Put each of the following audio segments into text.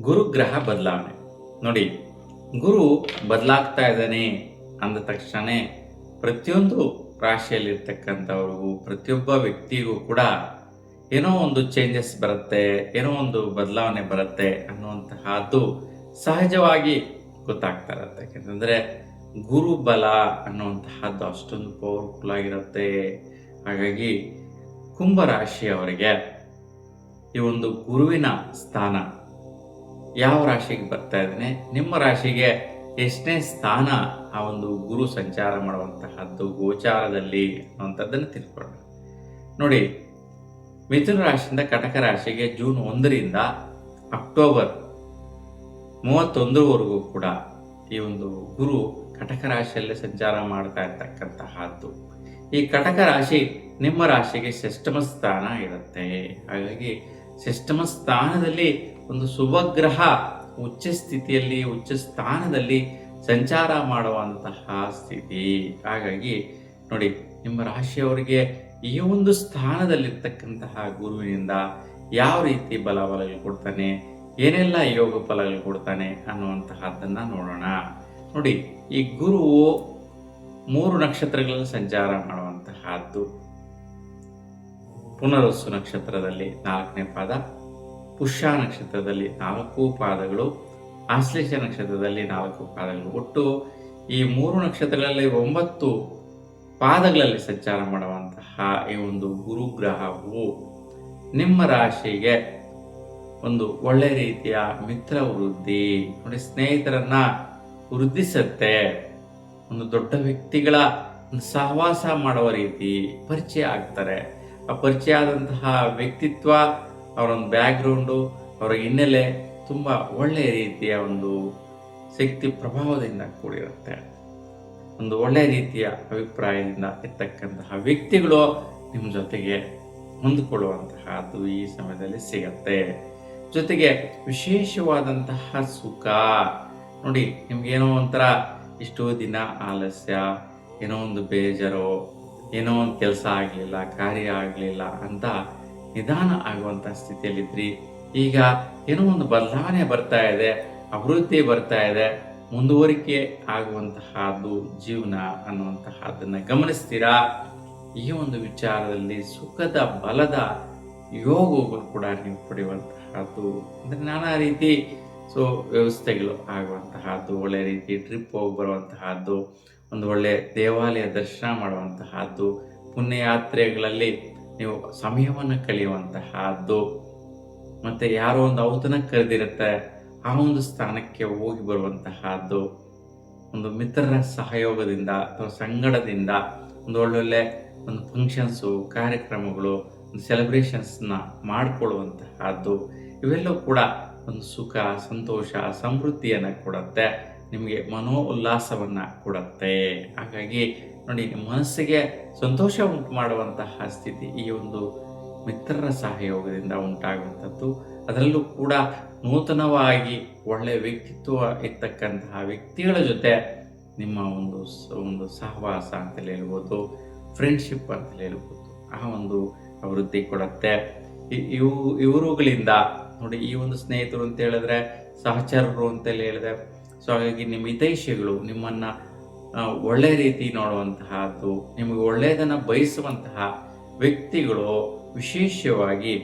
ಗುರುಗ್ರಹ ಬದಲಾವಣೆ ನೋಡಿ. ಗುರು ಬದಲಾಗ್ತಾ ಇದ್ದಾನೆ ಅಂದ ತಕ್ಷಣ ಪ್ರತಿಯೊಂದು ರಾಶಿಯಲ್ಲಿರ್ತಕ್ಕಂಥವ್ರಿಗೂ ಪ್ರತಿಯೊಬ್ಬ ವ್ಯಕ್ತಿಗೂ ಕೂಡ ಏನೋ ಒಂದು ಚೇಂಜಸ್ ಬರುತ್ತೆ, ಏನೋ ಒಂದು ಬದಲಾವಣೆ ಬರುತ್ತೆ ಅನ್ನುವಂತಹದ್ದು ಸಹಜವಾಗಿ ಗೊತ್ತಾಗ್ತಾ ಇರುತ್ತೆ. ಯಾಕೆಂತಂದರೆ ಗುರು ಬಲ ಅನ್ನುವಂತಹದ್ದು ಅಷ್ಟೊಂದು ಪವರ್ಫುಲ್ ಆಗಿರುತ್ತೆ. ಹಾಗಾಗಿ ಕುಂಭರಾಶಿಯವರಿಗೆ ಈ ಒಂದು ಗುರುವಿನ ಸ್ಥಾನ ಯಾವ ರಾಶಿಗೆ ಬರ್ತಾ ಇದ್ದಾನೆ, ನಿಮ್ಮ ರಾಶಿಗೆ ಎಷ್ಟನೇ ಸ್ಥಾನ ಆ ಒಂದು ಗುರು ಸಂಚಾರ ಮಾಡುವಂತಹದ್ದು ಗೋಚಾರದಲ್ಲಿ ಅನ್ನುವಂಥದ್ದನ್ನು ತಿಳ್ಕೊಳ್ಳೋಣ. ನೋಡಿ, ಮಿಥುನ ರಾಶಿಯಿಂದ ಕಟಕ ರಾಶಿಗೆ ಜೂನ್ 1ರಿಂದ ಅಕ್ಟೋಬರ್ 31ವರೆಗೂ ಕೂಡ ಈ ಒಂದು ಗುರು ಕಟಕ ರಾಶಿಯಲ್ಲೇ ಸಂಚಾರ ಮಾಡ್ತಾ ಇರ್ತಕ್ಕಂತಹದ್ದು. ಈ ಕಟಕ ರಾಶಿ ನಿಮ್ಮ ರಾಶಿಗೆ ಷಷ್ಠಮ ಸ್ಥಾನ ಇರುತ್ತೆ. ಹಾಗಾಗಿ ಷಷ್ಠಮ ಸ್ಥಾನದಲ್ಲಿ ಒಂದು ಶುಭಗ್ರಹ ಉಚ್ಚ ಸ್ಥಿತಿಯಲ್ಲಿ ಉಚ್ಚ ಸ್ಥಾನದಲ್ಲಿ ಸಂಚಾರ ಮಾಡುವಂತಹ ಸ್ಥಿತಿ. ಹಾಗಾಗಿ ನೋಡಿ, ನಿಮ್ಮ ರಾಶಿಯವರಿಗೆ ಈ ಒಂದು ಸ್ಥಾನದಲ್ಲಿರ್ತಕ್ಕಂತಹ ಗುರುವಿನಿಂದ ಯಾವ ರೀತಿ ಬಲಗಳು ಕೊಡ್ತಾನೆ, ಏನೆಲ್ಲ ಯೋಗ ಫಲಗಳು ಕೊಡ್ತಾನೆ ಅನ್ನುವಂತಹದ್ದನ್ನ ನೋಡೋಣ. ನೋಡಿ, ಈ ಗುರುವು 3 ನಕ್ಷತ್ರಗಳಲ್ಲಿ ಸಂಚಾರ ಮಾಡುವಂತಹದ್ದು. ಪುನರ್ವಸು ನಕ್ಷತ್ರದಲ್ಲಿ 4ನೇ ಪಾದ, ಪುಷ್ಯ ನಕ್ಷತ್ರದಲ್ಲಿ 4 ಪಾದಗಳು, ಆಶ್ಲೇಷ ನಕ್ಷತ್ರದಲ್ಲಿ 4 ಪಾದಗಳು. ಒಟ್ಟು ಈ 3 ನಕ್ಷತ್ರಗಳಲ್ಲಿ 9 ಪಾದಗಳಲ್ಲಿ ಸಂಚಾರ ಮಾಡುವಂತಹ ಈ ಒಂದು ಗುರುಗ್ರಹವು ನಿಮ್ಮ ರಾಶಿಗೆ ಒಂದು ಒಳ್ಳೆ ರೀತಿಯ ಮಿತ್ರ ವೃದ್ಧಿ, ನೋಡಿ ಸ್ನೇಹಿತರನ್ನ ವೃದ್ಧಿಸುತ್ತೆ. ಒಂದು ದೊಡ್ಡ ವ್ಯಕ್ತಿಗಳ ಸಹವಾಸ ಮಾಡುವ ರೀತಿ ಪರಿಚಯ ಆಗ್ತಾರೆ. ಆ ಪರಿಚಯ ಆದಂತಹ ವ್ಯಕ್ತಿತ್ವ, ಅವರೊಂದು ಬ್ಯಾಕ್ಗ್ರೌಂಡು, ಅವರ ಹಿನ್ನೆಲೆ ತುಂಬ ಒಳ್ಳೆಯ ರೀತಿಯ ಒಂದು ಶಕ್ತಿ ಪ್ರಭಾವದಿಂದ ಕೂಡಿರುತ್ತೆ. ಒಂದು ಒಳ್ಳೆಯ ರೀತಿಯ ಅಭಿಪ್ರಾಯದಿಂದ ಇರ್ತಕ್ಕಂತಹ ವ್ಯಕ್ತಿಗಳು ನಿಮ್ಮ ಜೊತೆಗೆ ಹೊಂದಿಕೊಳ್ಳುವಂತಹದ್ದು ಈ ಸಮಯದಲ್ಲಿ ಸಿಗತ್ತೆ. ಜೊತೆಗೆ ವಿಶೇಷವಾದಂತಹ ಸುಖ. ನೋಡಿ, ನಿಮ್ಗೇನೋ ಒಂಥರ ಇಷ್ಟೋ ದಿನ ಆಲಸ್ಯ, ಏನೋ ಒಂದು ಬೇಜಾರು, ಏನೋ ಒಂದು ಕೆಲಸ ಆಗಲಿಲ್ಲ, ಕಾರ್ಯ ಆಗಲಿಲ್ಲ ಅಂತ ನಿಧಾನ ಆಗುವಂಥ ಸ್ಥಿತಿಯಲ್ಲಿದ್ರಿ. ಈಗ ಏನೋ ಒಂದು ಬದಲಾವಣೆ ಬರ್ತಾ ಇದೆ, ಅಭಿವೃದ್ಧಿ ಬರ್ತಾ ಇದೆ, ಮುಂದುವರಿಕೆ ಆಗುವಂತಹದ್ದು ಜೀವನ ಅನ್ನುವಂತಹದ್ದನ್ನು ಗಮನಿಸ್ತೀರಾ. ಈ ಒಂದು ವಿಚಾರದಲ್ಲಿ ಸುಖದ ಬಲದ ಯೋಗಗಳು ಕೂಡ ನೀವು ಪಡೆಯುವಂತಹದ್ದು. ಅಂದರೆ ನಾನಾ ರೀತಿ ವ್ಯವಸ್ಥೆಗಳು ಆಗುವಂತಹದ್ದು, ಒಳ್ಳೆ ರೀತಿ ಟ್ರಿಪ್ ಹೋಗಿ ಬರುವಂತಹದ್ದು, ಒಂದು ಒಳ್ಳೆ ದೇವಾಲಯ ದರ್ಶನ ಮಾಡುವಂತಹದ್ದು, ಪುಣ್ಯಯಾತ್ರೆಗಳಲ್ಲಿ ನೀವು ಸಮಯವನ್ನು ಕಳೆಯುವಂತಹದ್ದು, ಮತ್ತು ಯಾರೋ ಒಂದು ಔತಣ ಕರೆದಿರುತ್ತೆ, ಆ ಒಂದು ಸ್ಥಾನಕ್ಕೆ ಹೋಗಿ ಬರುವಂತಹದ್ದು, ಒಂದು ಮಿತ್ರರ ಸಹಯೋಗದಿಂದ ಅಥವಾ ಸಂಗಡದಿಂದ ಒಂದು ಒಳ್ಳೊಳ್ಳೆ ಒಂದು ಫಂಕ್ಷನ್ಸು, ಕಾರ್ಯಕ್ರಮಗಳು, ಒಂದು ಸೆಲೆಬ್ರೇಷನ್ಸ್ನ ಮಾಡಿಕೊಳ್ಳುವಂತಹದ್ದು, ಇವೆಲ್ಲವೂ ಕೂಡ ಒಂದು ಸುಖ, ಸಂತೋಷ, ಸಮೃದ್ಧಿಯನ್ನು ಕೊಡುತ್ತೆ, ನಿಮಗೆ ಮನೋ ಉಲ್ಲಾಸವನ್ನು ಕೊಡುತ್ತೆ. ಹಾಗಾಗಿ ನೋಡಿ, ನಿಮ್ಮ ಮನಸ್ಸಿಗೆ ಸಂತೋಷ ಉಂಟು ಮಾಡುವಂತಹ ಸ್ಥಿತಿ ಈ ಒಂದು ಮಿತ್ರರ ಸಹಯೋಗದಿಂದ ಉಂಟಾಗುವಂಥದ್ದು. ಅದರಲ್ಲೂ ಕೂಡ ನೂತನವಾಗಿ ಒಳ್ಳೆಯ ವ್ಯಕ್ತಿತ್ವ ಇರ್ತಕ್ಕಂತಹ ವ್ಯಕ್ತಿಗಳ ಜೊತೆ ನಿಮ್ಮ ಒಂದು ಸಹವಾಸ ಅಂತಲೇ ಹೇಳ್ಬೋದು, ಫ್ರೆಂಡ್ಶಿಪ್ ಅಂತಲೇ ಹೇಳ್ಬೋದು, ಆ ಒಂದು ಅಭಿವೃದ್ಧಿ ಕೊಡುತ್ತೆ. ಇವರುಗಳಿಂದ ನೋಡಿ, ಈ ಒಂದು ಸ್ನೇಹಿತರು ಅಂತ ಹೇಳಿದ್ರೆ ಸಹಚರರು ಅಂತೇಳಿ ಹೇಳಿದೆ. ಸೊ ಹಾಗಾಗಿ ನಿಮ್ಮ ಹಿತೈಷಿಗಳು ನಿಮ್ಮನ್ನು ಒಳ್ಳೆಯ ರೀತಿ ನೋಡುವಂತಹದ್ದು, ನಿಮಗೆ ಒಳ್ಳೆಯದನ್ನು ಬಯಸುವಂತಹ ವ್ಯಕ್ತಿಗಳು ವಿಶೇಷವಾಗಿ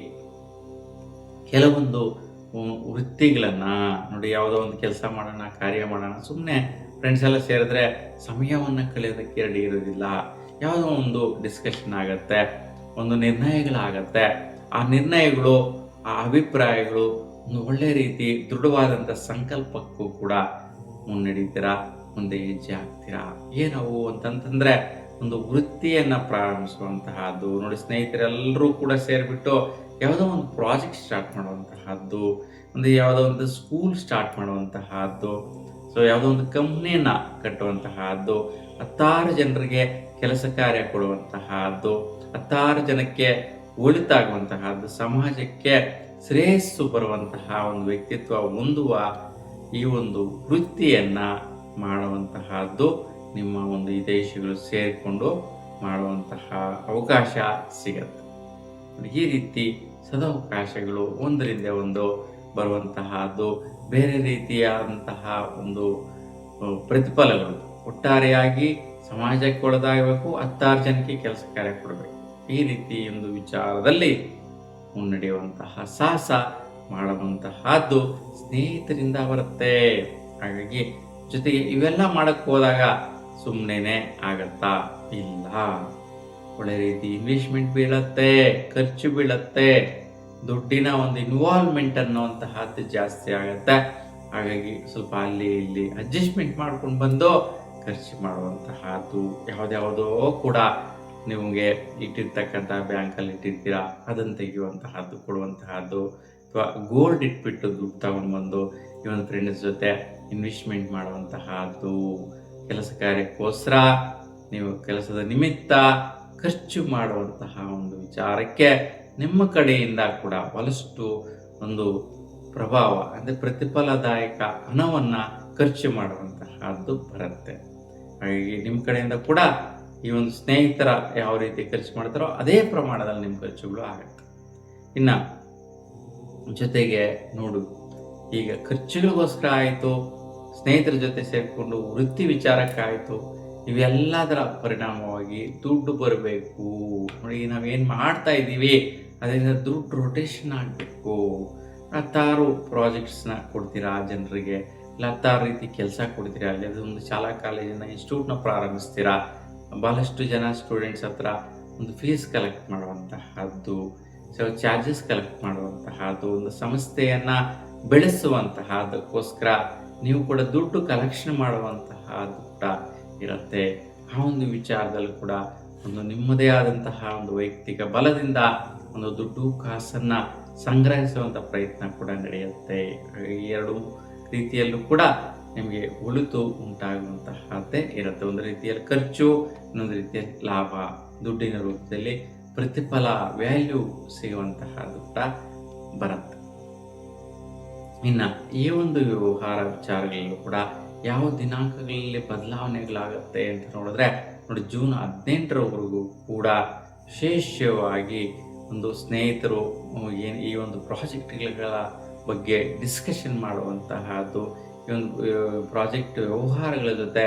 ಕೆಲವೊಂದು ವೃತ್ತಿಗಳನ್ನು ನೋಡಿ, ಯಾವುದೋ ಒಂದು ಕೆಲಸ ಮಾಡೋಣ, ಕಾರ್ಯ ಮಾಡೋಣ, ಸುಮ್ಮನೆ ಫ್ರೆಂಡ್ಸ್ ಎಲ್ಲ ಸೇರಿದ್ರೆ ಸಮಯವನ್ನು ಕಳೆಯೋದಕ್ಕೆ ರೆಡಿ ಇರೋದಿಲ್ಲ. ಯಾವುದೋ ಒಂದು ಡಿಸ್ಕಷನ್ ಆಗುತ್ತೆ, ಒಂದು ನಿರ್ಣಯಗಳಾಗತ್ತೆ. ಆ ನಿರ್ಣಯಗಳು, ಆ ಅಭಿಪ್ರಾಯಗಳು ಒಂದು ಒಳ್ಳೆಯ ರೀತಿ ದೃಢವಾದಂಥ ಸಂಕಲ್ಪಕ್ಕೂ ಕೂಡ ಮುನ್ನಡೀತೀರಾ, ಮುಂದೆ ಹೆಜ್ಜೆ ಆಗ್ತೀರಾ. ಏನವು ಅಂತಂತಂದರೆ ಒಂದು ವೃತ್ತಿಯನ್ನು ಪ್ರಾರಂಭಿಸುವಂತಹದ್ದು. ನೋಡಿ, ಸ್ನೇಹಿತರೆಲ್ಲರೂ ಕೂಡ ಸೇರಿಬಿಟ್ಟು ಯಾವುದೋ ಒಂದು ಪ್ರಾಜೆಕ್ಟ್ ಸ್ಟಾರ್ಟ್ ಮಾಡುವಂತಹದ್ದು, ಯಾವುದೋ ಒಂದು ಸ್ಕೂಲ್ ಸ್ಟಾರ್ಟ್ ಮಾಡುವಂತಹದ್ದು, ಯಾವುದೋ ಒಂದು ಕಂಪ್ನಿಯನ್ನು ಕಟ್ಟುವಂತಹದ್ದು, 10 ಜನರಿಗೆ ಕೆಲಸ ಕಾರ್ಯ ಕೊಡುವಂತಹದ್ದು, 10 ಜನಕ್ಕೆ ಒಳಿತಾಗುವಂತಹದ್ದು, ಸಮಾಜಕ್ಕೆ ಶ್ರೇಯಸ್ಸು ಬರುವಂತಹ ಒಂದು ವ್ಯಕ್ತಿತ್ವ ಹೊಂದುವ ಈ ಒಂದು ವೃತ್ತಿಯನ್ನು ಮಾಡುವಂತಹದ್ದು ನಿಮ್ಮ ಒಂದು ಹಿತೈಷಿಗಳು ಸೇರಿಕೊಂಡು ಮಾಡುವಂತಹ ಅವಕಾಶ ಸಿಗತ್ತೆ. ಈ ರೀತಿ ಸದಾವಕಾಶಗಳು ಒಂದರಿಂದ ಒಂದು ಬರುವಂತಹದ್ದು, ಬೇರೆ ರೀತಿಯಾದಂತಹ ಒಂದು ಪ್ರತಿಫಲಗಳು. ಒಟ್ಟಾರೆಯಾಗಿ ಸಮಾಜಕ್ಕೆ ಒಳ್ಳೆದಾಗಬೇಕು, 10 ಜನಕ್ಕೆ ಕೆಲಸ ಕಾರ್ಯ ಕೊಡಬೇಕು. ಈ ರೀತಿ ಒಂದು ವಿಚಾರದಲ್ಲಿ ಮುನ್ನಡೆಯುವಂತಹ ಸಾಹಸ ಮಾಡುವಂತಹದ್ದು ಸ್ನೇಹಿತರಿಂದ ಬರುತ್ತೆ. ಹಾಗಾಗಿ ಜೊತೆಗೆ ಇವೆಲ್ಲ ಮಾಡಕ್ಕೆ ಹೋದಾಗ ಸುಮ್ಮನೆ ಆಗತ್ತಾ? ಇಲ್ಲ. ಒಳ್ಳೆ ರೀತಿ ಇನ್ವೆಸ್ಟ್ಮೆಂಟ್ ಬೀಳತ್ತೆ, ಖರ್ಚು ಬೀಳತ್ತೆ, ದುಡ್ಡಿನ ಒಂದು ಇನ್ವಾಲ್ವ್ಮೆಂಟ್ ಅನ್ನುವಂತಹದ್ದು ಜಾಸ್ತಿ ಆಗತ್ತೆ. ಹಾಗಾಗಿ ಸ್ವಲ್ಪ ಅಲ್ಲಿ ಇಲ್ಲಿ ಅಡ್ಜಸ್ಟ್ಮೆಂಟ್ ಮಾಡ್ಕೊಂಡು ಬಂದು ಖರ್ಚು ಮಾಡುವಂತಹದ್ದು. ಯಾವುದ್ಯಾವುದೋ ಕೂಡ ನಿಮಗೆ ಇಟ್ಟಿರ್ತಕ್ಕಂಥ ಬ್ಯಾಂಕಲ್ಲಿ ಇಟ್ಟಿರ್ತೀರಾ, ಅದನ್ನು ತೆಗೆಯುವಂತಹದ್ದು, ಕೊಡುವಂತಹದ್ದು, ಅಥವಾ ಗೋಲ್ಡ್ ಇಟ್ಬಿಟ್ಟು ದುಡ್ಡು ತಗೊಂಡು ಬಂದು ಈ ಒಂದು ಫ್ರೆಂಡ್ಸ್ ಜೊತೆ ಇನ್ವೆಸ್ಟ್ಮೆಂಟ್ ಮಾಡುವಂತಹದ್ದು. ಕೆಲಸ ಕಾರ್ಯಕ್ಕೋಸ್ಕರ ನೀವು ಕೆಲಸದ ನಿಮಿತ್ತ ಖರ್ಚು ಮಾಡುವಂತಹ ಒಂದು ವಿಚಾರಕ್ಕೆ ನಿಮ್ಮ ಕಡೆಯಿಂದ ಕೂಡ ಬಹಳಷ್ಟು ಒಂದು ಪ್ರಭಾವ, ಅಂದರೆ ಪ್ರತಿಫಲದಾಯಕ ಹಣವನ್ನು ಖರ್ಚು ಮಾಡುವಂತಹದ್ದು ಬರುತ್ತೆ. ಹಾಗಾಗಿ ನಿಮ್ಮ ಕಡೆಯಿಂದ ಕೂಡ ಈ ಒಂದು ಸ್ನೇಹಿತರ ಯಾವ ರೀತಿ ಖರ್ಚು ಮಾಡ್ತಾರೋ ಅದೇ ಪ್ರಮಾಣದಲ್ಲಿ ನಿಮ್ಮ ಖರ್ಚುಗಳು ಆಗುತ್ತೆ. ಇನ್ನು ಜೊತೆಗೆ ನೋಡು, ಈಗ ಖರ್ಚುಗಳಿಗೋಸ್ಕರ ಆಯಿತು, ಸ್ನೇಹಿತರ ಜೊತೆ ಸೇರಿಕೊಂಡು ವೃತ್ತಿ ವಿಚಾರಕ್ಕಾಯಿತು, ಇವೆಲ್ಲದರ ಪರಿಣಾಮವಾಗಿ ದುಡ್ಡು ಬರಬೇಕು. ನೋಡಿ, ನಾವೇನು ಮಾಡ್ತಾ ಇದ್ದೀವಿ ಅದರಿಂದ ದುಡ್ಡು ರೊಟೇಷನ್ ಆಗಬೇಕು. 10 ಪ್ರಾಜೆಕ್ಟ್ಸ್ನ ಕೊಡ್ತೀರಾ ಜನರಿಗೆ, ಇಲ್ಲ 10 ರೀತಿ ಕೆಲಸ ಕೊಡ್ತೀರಾ, ಅಲ್ಲಿ ಒಂದು ಶಾಲಾ ಕಾಲೇಜಿನ ಇನ್ಸ್ಟಿಟ್ಯೂಟ್ನ ಪ್ರಾರಂಭಿಸ್ತೀರಾ, ಭಾಳಷ್ಟು ಜನ ಸ್ಟೂಡೆಂಟ್ಸ್ ಹತ್ರ ಒಂದು ಫೀಸ್ ಕಲೆಕ್ಟ್ ಮಾಡುವಂತಹದ್ದು, ಚಾರ್ಜಸ್ ಕಲೆಕ್ಟ್ ಮಾಡುವಂತಹದ್ದು, ಒಂದು ಸಂಸ್ಥೆಯನ್ನು ಬೆಳೆಸುವಂತಹದಕ್ಕೋಸ್ಕರ ನೀವು ಕೂಡ ದುಡ್ಡು ಕಲೆಕ್ಷನ್ ಮಾಡುವಂತಹದ್ದು ಕೂಡ ಇರುತ್ತೆ. ಆ ಒಂದು ವಿಚಾರದಲ್ಲಿ ಕೂಡ ಒಂದು ನಿಮ್ಮದೇ ಆದಂತಹ ಒಂದು ವೈಯಕ್ತಿಕ ಬಲದಿಂದ ಒಂದು ದುಡ್ಡು ಕಾಸನ್ನು ಸಂಗ್ರಹಿಸುವಂಥ ಪ್ರಯತ್ನ ಕೂಡ ನಡೆಯುತ್ತೆ. ಈ 2 ರೀತಿಯಲ್ಲೂ ಕೂಡ ನಿಮಗೆ ಒಳಿತು ಉಂಟಾಗುವಂತಹದ್ದೇ ಇರುತ್ತೆ. ಒಂದು ರೀತಿಯಲ್ಲಿ ಖರ್ಚು, ಇನ್ನೊಂದು ರೀತಿಯಲ್ಲಿ ಲಾಭ, ದುಡ್ಡಿನ ರೂಪದಲ್ಲಿ ಪ್ರತಿಫಲ, ವ್ಯಾಲ್ಯೂ ಸಿಗುವಂತಹದ್ದು ಕೂಡ ಬರುತ್ತೆ. ಇನ್ನು ಈ ಒಂದು ವ್ಯವಹಾರ ವಿಚಾರಗಳಲ್ಲೂ ಕೂಡ ಯಾವ ದಿನಾಂಕಗಳಲ್ಲಿ ಬದಲಾವಣೆಗಳಾಗುತ್ತೆ ಅಂತ ನೋಡಿದ್ರೆ, ನೋಡಿ, ಜೂನ್ 18ರವರೆಗೂ ಕೂಡ ವಿಶೇಷವಾಗಿ ಒಂದು ಸ್ನೇಹಿತರು ಈ ಒಂದು ಪ್ರಾಜೆಕ್ಟ್ಗಳ ಬಗ್ಗೆ ಡಿಸ್ಕಷನ್ ಮಾಡುವಂತಹದ್ದು, ಈ ಒಂದು ಪ್ರಾಜೆಕ್ಟ್ ವ್ಯವಹಾರಗಳ ಜೊತೆ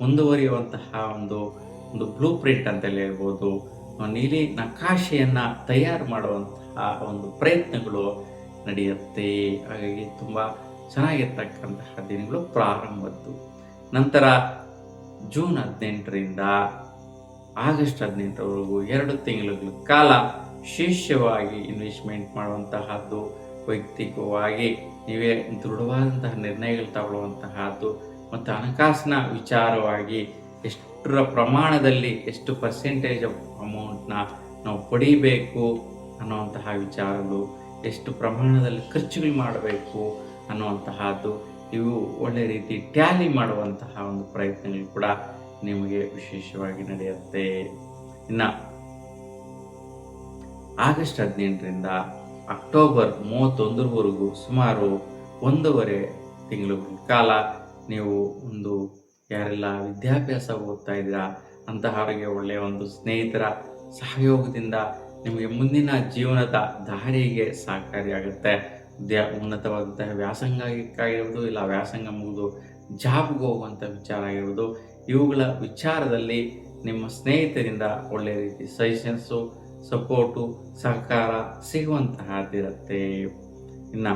ಮುಂದುವರಿಯುವಂತಹ ಒಂದು ಬ್ಲೂ ಪ್ರಿಂಟ್ ಅಂತಲೇ ಹೇಳ್ಬೋದು, ನೀಲಿ ನಕಾಶೆಯನ್ನು ತಯಾರು ಮಾಡುವಂತಹ ಒಂದು ಪ್ರಯತ್ನಗಳು ನಡೆಯುತ್ತೆ. ಹಾಗಾಗಿ ತುಂಬ ಚೆನ್ನಾಗಿರ್ತಕ್ಕಂತಹ ದಿನಗಳು ಪ್ರಾರಂಭದ್ದು. ನಂತರ ಜೂನ್ 18ರಿಂದ ಆಗಸ್ಟ್ 18ರವರೆಗೂ 2 ತಿಂಗಳ ಕಾಲ ವಿಶೇಷವಾಗಿ ಇನ್ವೆಸ್ಟ್ಮೆಂಟ್ ಮಾಡುವಂತಹದ್ದು, ವೈಯಕ್ತಿಕವಾಗಿ ನೀವೇ ದೃಢವಾದಂತಹ ನಿರ್ಣಯಗಳು ತಗೊಳ್ಳುವಂತಹದ್ದು, ಮತ್ತು ಹಣಕಾಸಿನ ವಿಚಾರವಾಗಿ ಎಷ್ಟರ ಪ್ರಮಾಣದಲ್ಲಿ ಎಷ್ಟು ಪರ್ಸೆಂಟೇಜ್ ಆಫ್ ಅಮೌಂಟ್ನ ನಾವು ಪಡಿಬೇಕು ಅನ್ನುವಂತಹ ವಿಚಾರಗಳು, ಎಷ್ಟು ಪ್ರಮಾಣದಲ್ಲಿ ಖರ್ಚುಗಳು ಮಾಡಬೇಕು ಅನ್ನುವಂತಹದ್ದು, ಇವು ಒಳ್ಳೆ ರೀತಿ ಟ್ಯಾಲಿ ಮಾಡುವಂತಹ ಒಂದು ಪ್ರಯತ್ನಗಳು ಕೂಡ ನಿಮಗೆ ವಿಶೇಷವಾಗಿ ನಡೆಯುತ್ತೆ. ಇನ್ನು ಆಗಸ್ಟ್ 18ರಿಂದ ಅಕ್ಟೋಬರ್ 31ರವರೆಗೂ ಸುಮಾರು 1.5 ತಿಂಗಳ ಕಾಲ ನೀವು ಯಾರೆಲ್ಲ ವಿದ್ಯಾಭ್ಯಾಸ ಓದ್ತಾ ಇದ್ದೀರಾ ಅಂತಹವರಿಗೆ ಒಳ್ಳೆಯ ಒಂದು ಸ್ನೇಹಿತರ ಸಹಯೋಗದಿಂದ ನಿಮಗೆ ಮುಂದಿನ ಜೀವನದ ದಾರಿಗೆ ಸಹಕಾರಿಯಾಗುತ್ತೆ. ಉನ್ನತವಾದಂತಹ ವ್ಯಾಸಂಗಕ್ಕಾಗಿರ್ಬೋದು, ಇಲ್ಲ ವ್ಯಾಸಂಗ ಮುಗಿದು ಜಾಬ್ಗೆ ಹೋಗುವಂಥ ವಿಚಾರ ಆಗಿರ್ಬೋದು, ಇವುಗಳ ವಿಚಾರದಲ್ಲಿ ನಿಮ್ಮ ಸ್ನೇಹಿತರಿಂದ ಒಳ್ಳೆಯ ರೀತಿ ಸಜೆಷನ್ಸು, ಸಪೋರ್ಟು, ಸಹಕಾರ ಸಿಗುವಂತಹದ್ದಿರುತ್ತೆ. ಇನ್ನು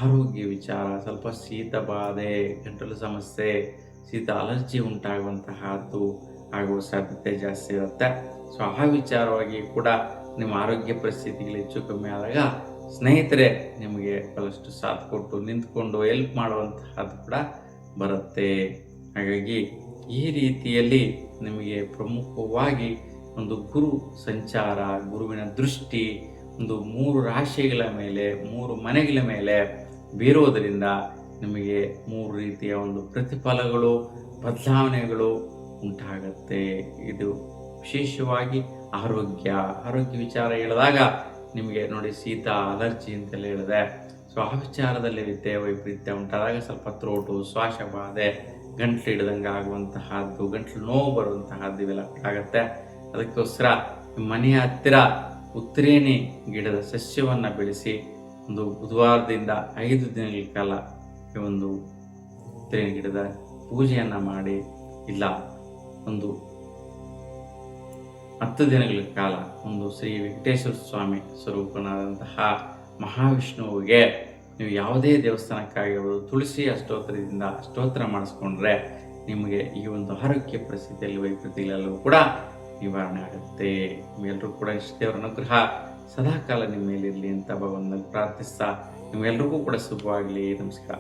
ಆರೋಗ್ಯ ವಿಚಾರ, ಸ್ವಲ್ಪ ಶೀತ ಬಾಧೆ, ಗಂಟಲು ಸಮಸ್ಯೆ, ಶೀತ ಅಲರ್ಜಿ ಉಂಟಾಗುವಂತಹದ್ದು ಆಗುವ ಸಾಧ್ಯತೆ ಜಾಸ್ತಿ ಇರುತ್ತೆ. ಸೊ ಆ ವಿಚಾರವಾಗಿ ಕೂಡ ನಿಮ್ಮ ಆರೋಗ್ಯ ಪರಿಸ್ಥಿತಿಗಳು ಹೆಚ್ಚು ಕಮ್ಮಿ ಆದಾಗ ಸ್ನೇಹಿತರೆ ನಿಮಗೆ ಬಹಳಷ್ಟು ಸಾಥ್ ಕೊಟ್ಟು ನಿಂತ್ಕೊಂಡು ಹೆಲ್ಪ್ ಮಾಡುವಂತಹದ್ದು ಕೂಡ ಬರುತ್ತೆ. ಹಾಗಾಗಿ ಈ ರೀತಿಯಲ್ಲಿ ನಿಮಗೆ ಪ್ರಮುಖವಾಗಿ ಒಂದು ಗುರು ಸಂಚಾರ, ಗುರುವಿನ ದೃಷ್ಟಿ 3 ರಾಶಿಗಳ ಮೇಲೆ, 3 ಮನೆಗಳ ಮೇಲೆ ಬೀರೋದರಿಂದ ನಿಮಗೆ 3 ರೀತಿಯ ಒಂದು ಪ್ರತಿಫಲಗಳು, ಬದಲಾವಣೆಗಳು ಉಂಟಾಗತ್ತೆ. ಇದು ವಿಶೇಷವಾಗಿ ಆರೋಗ್ಯ ವಿಚಾರ ಹೇಳಿದಾಗ ನಿಮಗೆ ನೋಡಿ, ಶೀತ ಅಲರ್ಜಿ ಅಂತೆಲ್ಲ ಹೇಳಿದೆ. ಸೊ ಆ ವಿಚಾರದಲ್ಲಿ ವೈಪರೀತ್ಯ ಉಂಟಾದಾಗ ಸ್ವಲ್ಪ ಥ್ರೋಟು, ಶ್ವಾಸಬಾಧೆ, ಗಂಟ್ಲು ಹಿಡಿದಂಗೆ ಆಗುವಂತಹದ್ದು, ಗಂಟ್ಲು ನೋವು ಬರುವಂತಹದ್ದು ಇವೆಲ್ಲ ಆಗುತ್ತೆ. ಅದಕ್ಕೋಸ್ಕರ ಮನೆಯ ಹತ್ತಿರ ಉತ್ತರೇಣಿ ಗಿಡದ ಸಸ್ಯವನ್ನು ಬೆಳೆಸಿ ಒಂದು ಬುಧವಾರದಿಂದ 5 ದಿನಗಳ ಕಾಲ ಈ ಒಂದು ಬೇವಿನ ಗಿಡದ ಪೂಜೆಯನ್ನು ಮಾಡಿ, ಇಲ್ಲ ಒಂದು 10 ದಿನಗಳ ಕಾಲ ಒಂದು ಶ್ರೀ ವೆಂಕಟೇಶ್ವರ ಸ್ವಾಮಿ ಸ್ವರೂಪನಾದಂತಹ ಮಹಾವಿಷ್ಣುವಿಗೆ ನೀವು ಯಾವುದೇ ದೇವಸ್ಥಾನಕ್ಕಾಗಿರ್ಬೋದು ತುಳಸಿ ಅಷ್ಟೋತ್ತರ ಮಾಡಿಸ್ಕೊಂಡ್ರೆ ನಿಮಗೆ ಈ ಒಂದು ಆರೋಗ್ಯ ಪರಿಸ್ಥಿತಿಯಲ್ಲಿ ವೈಪರೀತ್ಯಗಳೆಲ್ಲವೂ ಕೂಡ ನಿವಾರಣೆ ಆಗುತ್ತೆ. ನಿಮ್ಮೆಲ್ಲರೂ ಕೂಡ ಇಷ್ಟ ದೇವರ ಅನುಗ್ರಹ ಸದಾಕಾಲ ನಿಮ್ಮ ಮೇಲಿರಲಿ ಅಂತ ಭಗವಂತನಲ್ಲಿ ಪ್ರಾರ್ಥಿಸ್ತಾ ನಿಮ್ಮೆಲ್ಲರಿಗೂ ಕೂಡ ಶುಭವಾಗಲಿ. ನಮಸ್ಕಾರ.